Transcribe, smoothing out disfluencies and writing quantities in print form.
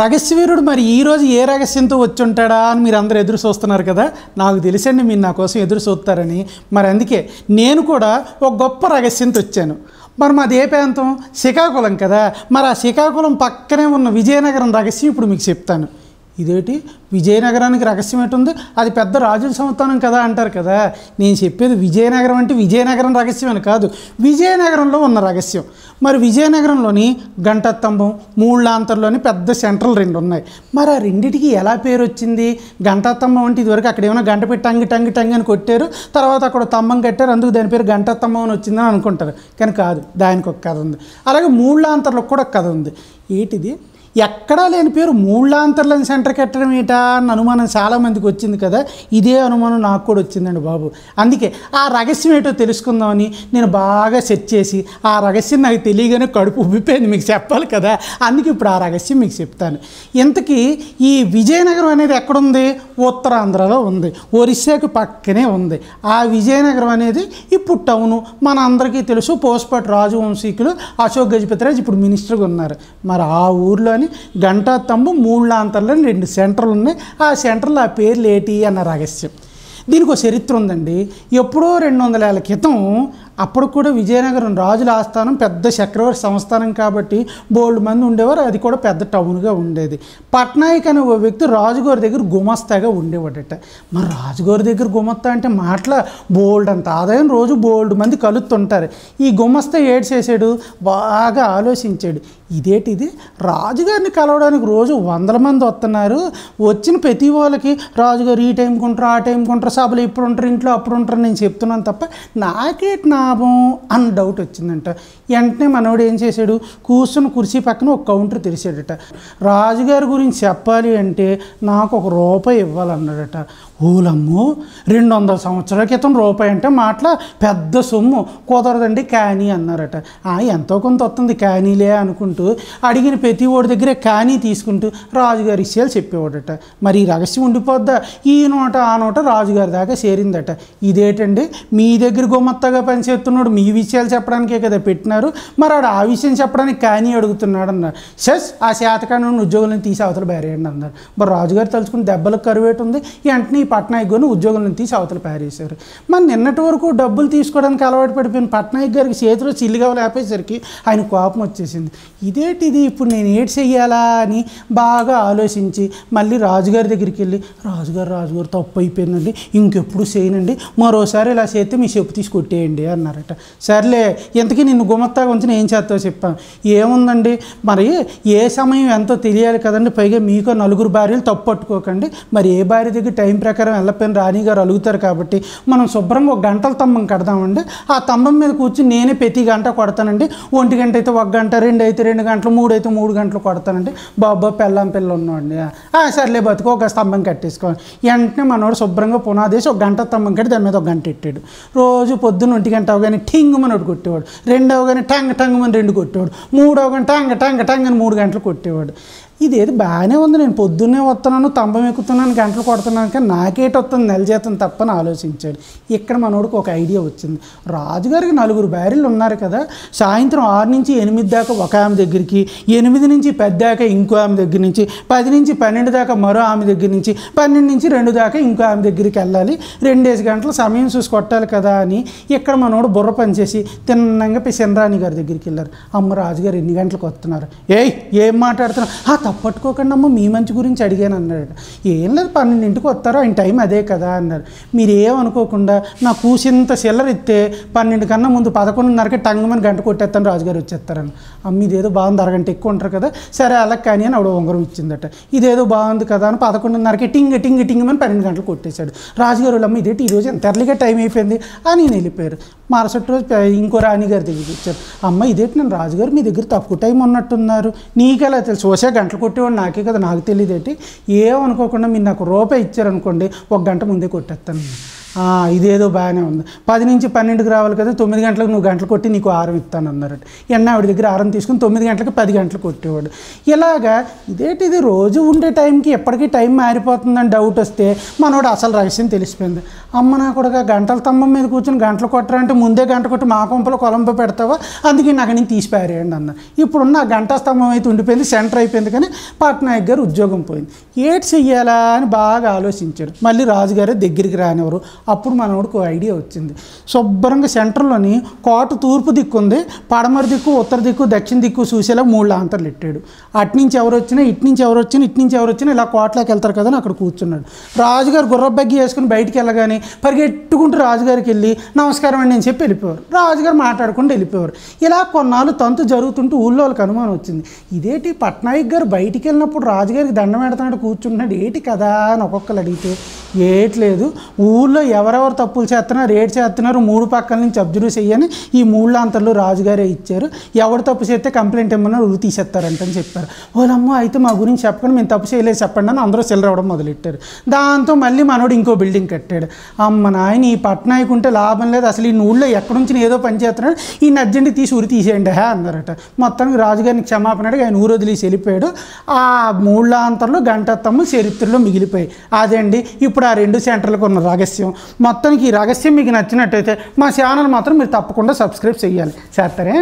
రహస్యవీరుడు మరి ఈరోజు ఏ రహస్యంతో వచ్చి ఉంటాడా అని మీరు అందరూ ఎదురు చూస్తున్నారు కదా. నాకు తెలుసండి మీరు నా కోసం ఎదురు చూస్తారని. మరి అందుకే నేను కూడా ఒక గొప్ప రహస్యంతో వచ్చాను. మరి మాది ఏ ప్రాంతం? శ్రీకాకుళం కదా. మరి ఆ శ్రీకాకుళం పక్కనే ఉన్న విజయనగరం రహస్యం ఇప్పుడు మీకు చెప్తాను. ఇదేంటి విజయనగరానికి రహస్యం ఎటుంది? అది పెద్ద రాజుల సంస్థానం కదా అంటారు కదా. నేను చెప్పేది విజయనగరం అంటే విజయనగరం రహస్యం అని కాదు, విజయనగరంలో ఉన్న రహస్యం. మరి విజయనగరంలోని గంటస్తంభం, మూళ్ళాంతర్లోని పెద్ద సెంట్రల్ రెండు ఉన్నాయి. మరి ఆ రెండింటికి ఎలా పేరు వచ్చింది? గంటస్తంభం అంటే ఇదివరకు అక్కడ ఏమైనా గంట పెట్టి టంగి టంగి టంగి అని కొట్టారు, తర్వాత అక్కడ స్తంభం కట్టారు, అందుకు దాని పేరు గంటస్తంభం అని వచ్చిందని అనుకుంటారు. కానీ కాదు, దానికి ఒక కథ ఉంది. అలాగే మూళ్ళాంతర్లో కూడా ఒక కథ ఉంది. ఏంటిది? ఎక్కడా లేని పేరు మూళ్ళాంతర్లని సెంటర్ కట్టడం ఏటా అన్న అనుమానం చాలామందికి వచ్చింది కదా. ఇదే అనుమానం నాకు కూడా వచ్చిందండి బాబు. అందుకే ఆ రహస్యం ఏంటో తెలుసుకుందామని నేను బాగా సెర్చ్ చేసి ఆ రహస్యం నాకు తెలియగానే కడుపు ఉబ్బిపోయింది, మీకు చెప్పాలి కదా. అందుకే ఇప్పుడు ఆ రహస్యం మీకు చెప్తాను. ఇంతకీ ఈ విజయనగరం అనేది ఎక్కడుంది? ఉత్తరాంధ్రలో ఉంది, ఒరిస్సాకి పక్కనే ఉంది. ఆ విజయనగరం అనేది ఇప్పుడు టౌను. మన అందరికీ తెలుసు, పోస్పాటి రాజవంశీకులు అశోక్ గజపతిరాజు ఇప్పుడు మినిస్టర్గా ఉన్నారు. మరి ఆ ఊర్లోని గంటస్తంభం, మూళ్ళాంతర్లో రెండు సెంటర్లు ఉన్నాయి. ఆ సెంటర్లో ఆ పేర్లు ఏంటి అన్న రహస్యం. దీనికి ఒక చరిత్ర ఉందండి. ఎప్పుడో 200 ఏళ్ల క్రితం, అప్పుడు కూడా విజయనగరం రాజుల ఆస్థానం, పెద్ద చక్రవర్తి సంస్థానం కాబట్టి బోల్డ్ మంది ఉండేవారు. అది కూడా పెద్ద టౌన్గా ఉండేది. పట్నాయక్ అనే ఓ వ్యక్తి రాజుగారి దగ్గర గుమస్తాగా ఉండేవాడట. మరి రాజుగారి దగ్గర గుమస్తా అంటే మాటల బోల్డ్ అంత ఆదాయం, రోజు బోల్డ్ మంది కలుస్తుంటారు. ఈ గుమస్తా ఏడు చేసాడు, బాగా ఆలోచించాడు. ఇదేటిది, రాజుగారిని కలవడానికి రోజు 100 మంది వస్తున్నారు, వచ్చిన ప్రతి వాళ్ళకి రాజుగారు ఈ టైంకి ఉంటారు, ఆ టైంకి ఉంటారు, సభలు ఇప్పుడు ఉంటారు, ఇంట్లో అప్పుడు ఉంటారు నేను చెప్తున్నాను తప్ప నాకేటి లాభం అన్న డౌట్ వచ్చిందంట. వెంటనే మనోడు ఏం చేశాడు, కూర్చుని కుర్చీ పక్కన ఒక కౌంటర్ తెరిచాడట. రాజుగారి గురించి చెప్పాలి అంటే నాకు ₹1 ఇవ్వాలన్నాడట. ఓలమ్మో, 200 సంవత్సరాల క్రితం రూపాయి అంటే మాటల పెద్ద సొమ్ము, కుదరదండి కానీ అన్నారట. ఎంతో కొంత వస్తుంది కానీలే అనుకుంటూ అడిగిన ప్రతి ఓడి దగ్గర కానీ తీసుకుంటూ రాజుగారి విషయాలు చెప్పేవాడట. మరి ఈ రహస్యం ఉండిపోద్దా? ఈ నోట ఆ నోట రాజుగారి దాకా చేరిందట. ఇదేంటండి, మీ దగ్గర గుమత్తగా పనిచేస్తున్నాడు, మీ విషయాలు చెప్పడానికే కదా పెట్టినారు, మరి ఆడు ఆ విషయం చెప్పడానికి కానీ అడుగుతున్నాడు అన్నారు. షస్, ఆ శాతకాన్ని ఉద్యోగులను తీసి అవతల పారేయండి అన్నారు. మరి రాజుగారు తలుచుకుని దెబ్బలకు కరువేటు ఉంది. వెంటనే పట్నాయక్ గారిని ఉద్యోగులను తీసి అవతల పారేశారు. మరి నిన్నటి వరకు డబ్బులు తీసుకోవడానికి అలవాటు పడిపోయిన పట్నాయక్ గారికి చేతిలో చిల్లిగా లేపేసరికి ఆయన కోపం వచ్చేసింది. ఇదేంటిది, ఇప్పుడు నేను ఏడు చెయ్యాలా అని బాగా ఆలోచించి మళ్ళీ రాజుగారి దగ్గరికి వెళ్ళి, రాజుగారు తప్పు అయిపోయిందండి, ఇంకెప్పుడు చేయనండి, మరోసారి ఇలా చేస్తే మీ చెప్పు తీసి కొట్టేయండి అన్నారట. సర్లే, ఇంతకీ నిన్ను గుమత్తాగా ఉంచి ఏం చేస్తావు చెప్పాను. ఏముందండి, మరి ఏ సమయం ఎంతో తెలియాలి కదండి, పైగా మీకు 4 భార్యలు తప్పు పట్టుకోకండి. మరి ఏ భార్య దగ్గర టైం ప్రకారం వెళ్ళపోయిన రాణిగారు అలుగుతారు కాబట్టి మనం శుభ్రంగా ఒక గంటల స్తంభం కడదామండి. ఆ స్తంభం మీద కూర్చుని నేనే ప్రతి గంట కొడతానండి. 1 గంట అయితే 1 గంట, 2 అయితే 2 గంటలు, 3 అయితే 3 గంటలు కొడతానండి. బాబా పిల్లం పిల్ల ఉన్నాండి. సర్లే బతుకు, ఒక స్తంభం కట్టేసుకోవాలి. వెంటనే మనోడు శుభ్రంగా పునాదేసి ఒక గంట స్తంభం కట్టి దాని మీద 1 గంట పెట్టాడు. రోజు పొద్దున్న 1 గంట అవగానే ఠింగ్ మన ఒకటి కొట్టేవాడు, 2 అవగానే టంగ్ టంగ్ మన 2 కొట్టేవాడు, 3 అవగానే టంగ్ టంగ్ టంగ్ అని 3 గంటలు కొట్టేవాడు. ఇదేది బాగానే ఉంది, నేను పొద్దున్నే వస్తున్నాను, స్తంభం ఎక్కుతున్నాను, గంటలు కొడుతున్నాను, కానీ నాకేటి వస్తుంది నెల జీతం తప్పని ఆలోచించాడు. ఇక్కడ మనోడికి ఒక ఐడియా వచ్చింది. రాజుగారికి 4 భార్యలు ఉన్నారు కదా, సాయంత్రం 6 నుంచి 8 దాకా ఒక ఆమె దగ్గరికి, 8 నుంచి 10 దాకా ఇంకో ఆమె దగ్గర నుంచి, 10 నుంచి 12 దాకా మరో ఆమె దగ్గర నుంచి, 12 నుంచి 2 దాకా ఇంకో ఆమె దగ్గరికి వెళ్ళాలి. 2 గంటల సమయం చూసి కొట్టాలి కదా అని ఇక్కడ మనోడు బుర్ర పనిచేసి తిన్నంగా చినరాణి గారి దగ్గరికి వెళ్ళారు. అమ్మ, రాజుగారు ఎన్ని గంటలకు వస్తున్నారు? ఏం మాట్లాడుతున్నారు? తప్పట్టుకోకండి అమ్మ, మీ మంచి గురించి అడిగాను అన్నాడు. ఏం లేదు, 12ంటికి వస్తారో, ఆయన టైం అదే కదా అన్నారు. మీరు ఏమనుకోకుండా నా కూసింత సిల్లర్ ఇస్తే 12 కన్నా ముందు 11:30కి టంగమని గంట కొట్టేస్తాను, రాజుగారు వచ్చేస్తారని. అమ్మ, ఇదేదో బాగుంది, అరగంట ఎక్కువ ఉంటారు కదా, సరే అలా కానీ అని ఆవిడ ఉంగరం ఇచ్చిందట. ఇదేదో బాగుంది కదా అని 11:30కి టింగ్ టింగ్ టింగమని 12 గంటలు కొట్టేశాడు. రాజుగారు అమ్మ, ఇదేంటి ఈరోజు ఎంత ఎర్లీగా టైం అయిపోయింది అని నేను వెళ్ళిపోయారు. మరుసటి రోజు ఇంకో రాణిగారి దగ్గరికి వచ్చారు. అమ్మ, ఇదేంటి, నేను రాజుగారు మీ దగ్గర తక్కువ టైం ఉన్నట్టున్నారు, నీకెలా తెలుసు? వచ్చే గంటలు కొట్టేవాడు నాకే కదా, నాకు తెలియదేంటి? ఏమనుకోకుండా మీరు నాకు ₹1 ఇచ్చారనుకోండి, 1 గంట ముందే కొట్టేస్తాను. ఇదేదో బాగానే ఉంది, 10 నుంచి 12కి రావాలి కదా, 9 గంటలకు నువ్వు గంటలు కొట్టి నీకు ఆరం ఇస్తాను అన్నారట. ఆవిడ దగ్గర ఆరం తీసుకుని 9 గంటలకు 10 గంటలు కొట్టేవాడు. ఇలాగా ఇదేంటిది రోజు ఉండే టైంకి ఎప్పటికీ టైం మారిపోతుందని డౌట్ వస్తే మనోడు అసలు రహస్యం తెలిసిపోయింది. అమ్మ నా కూడా గంటల స్తంభం మీద కూర్చొని గంటలు కొట్టరంటే ముందే గంట కొట్టి మా కొంపలో కొలంబ పెడతావా, అందుకే నాకు నేను తీసి పారేయండి అన్న. ఇప్పుడున్న గంటా స్తంభం అయితే ఉండిపోయింది, సెంటర్ అయిపోయింది, కానీ పట్నాయక్ గారు ఉద్యోగం పోయింది. ఏటి చెయ్యాలా అని బాగా ఆలోచించాడు. మళ్ళీ రాజుగారే దగ్గరికి రానివ్వరు. అప్పుడు మనోడికి ఐడియా వచ్చింది. శుభ్రంగా సెంటర్లోని కోట తూర్పు దిక్కు ఉంది, పడమర దిక్కు, ఉత్తర దిక్కు, దక్షిణ దిక్కు చూసేలా 3 లాంతర్లు పెట్టాడు. అట్నుంచి ఎవరు వచ్చినా, ఇట్నుంచి ఎవరు వచ్చినా, ఇట్నుంచి ఎవరు వచ్చినా ఇలా కోటలోకి వెళ్తారు కదా అని అక్కడ కూర్చున్నాడు. రాజుగారు గుర్రబగ్గి వేసుకుని బయటికి వెళ్ళగానే పరిగెట్టుకుంటూ రాజుగారికి వెళ్ళి నమస్కారం అండి అని చెప్పి వెళ్ళిపోయారు. రాజుగారు మాట్లాడుకుంటూ వెళ్ళిపోయారు. ఇలా కొన్నాళ్ళు తంతు జరుగుతుంటూ ఊళ్ళో వాళ్ళకి అనుమానం వచ్చింది. ఇదేంటి పట్నాయక్ గారు బయటికి వెళ్ళినప్పుడు రాజుగారికి దండం పెడుతున్నాడు, కూర్చుంటున్నాడు, ఏటి కదా అని ఒక్కొక్కరు అడిగితే ఏట్లేదు, ఊళ్ళో ఎవరెవరు తప్పులు చేస్తున్నారు, రేటు చేస్తున్నారు, 3 పక్కల నుంచి అబ్జర్వ్ చెయ్యని ఈ 3 లాంతర్లు రాజుగారే ఇచ్చారు, ఎవరు తప్పు చేస్తే కంప్లైంట్ ఇమ్మన్నా ఉరి తీసేస్తారంటని చెప్పారు. వాళ్ళమ్మ అయితే మా గురించి చెప్పండి, మేము తప్పు చేయలేదు చెప్పండి అని అందరూ సెలరవడం మొదలెట్టారు. దాంతో మళ్ళీ మనోడు ఇంకో బిల్డింగ్ కట్టాడు. అమ్మ నాయన ఈ పట్నాయక్ ఉంటే లాభం లేదు, అసలు ఈ ఊళ్ళో ఎక్కడి నుంచి ఏదో పని చేస్తున్నాడు, ఈ అర్జెంట్ తీసి ఉరి తీసేయండి అన్నారట. మొత్తానికి రాజుగారిని క్షమాపణ అడిగి ఆయన ఊరు వదిలేసి వెళ్ళిపోయాడు. ఆ 3 లాంతర్లు గంటత్తమ్ము చరిత్రలో మిగిలిపోయాయి. అదండి ఇప్పుడు ఆ 2 సెంటర్లకు ఉన్న రహస్యం. మొత్తానికి ఈ రహస్యం మీకు నచ్చినట్టయితే మా ఛానల్ మాత్రం మీరు తప్పకుండా సబ్స్క్రైబ్ చేయాలి. చేస్తారే?